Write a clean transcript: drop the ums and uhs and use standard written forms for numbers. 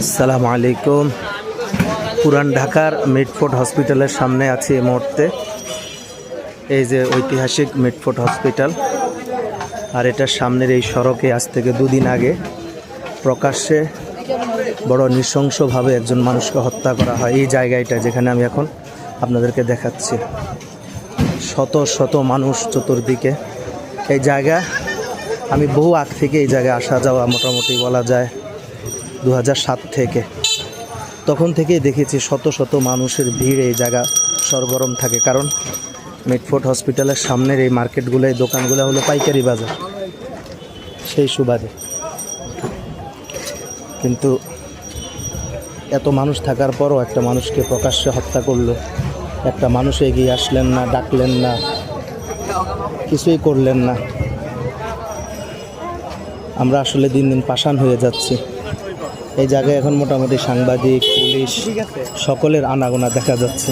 আসসালামু আলাইকুম। পুরান ঢাকার মিটফোর্ড হসপিটালের সামনে আছি এই মুহূর্তে। এই যে ঐতিহাসিক মিটফোর্ড হসপিটাল, আর এটার সামনের এই সড়কে আজ থেকে দুদিন আগে প্রকাশ্যে বড় নৃশংসভাবে একজন মানুষকে হত্যা করা হয়। এই জায়গাটা যেখানে আমি এখন আপনাদেরকে দেখাচ্ছি, শত শত মানুষ চতুর্দিকে। এই জায়গা আমি বহু আগ থেকে এই জায়গায় আসা যাওয়া, মোটামুটি বলা যায় 2007 থেকে, তখন থেকেই দেখেছি শত শত মানুষের ভিড় এই জায়গা সরগরম থাকে। কারণ মিটফোর্ড হসপিটালের সামনের এই মার্কেটগুলো, এই দোকানগুলো হলো পাইকারি বাজার, সেই সুবাদে। কিন্তু এত মানুষ থাকার পরও একটা মানুষকে প্রকাশ্যে হত্যা করলো। একটা মানুষ এগিয়ে আসলেন না, ডাকলেন না, কিছুই করলেন না। আমরা আসলে দিন দিন পাষাণ হয়ে যাচ্ছি। এই জায়গায় এখন মোটামুটি সাংবাদিক, পুলিশ সকলের আনাগোনা দেখা যাচ্ছে।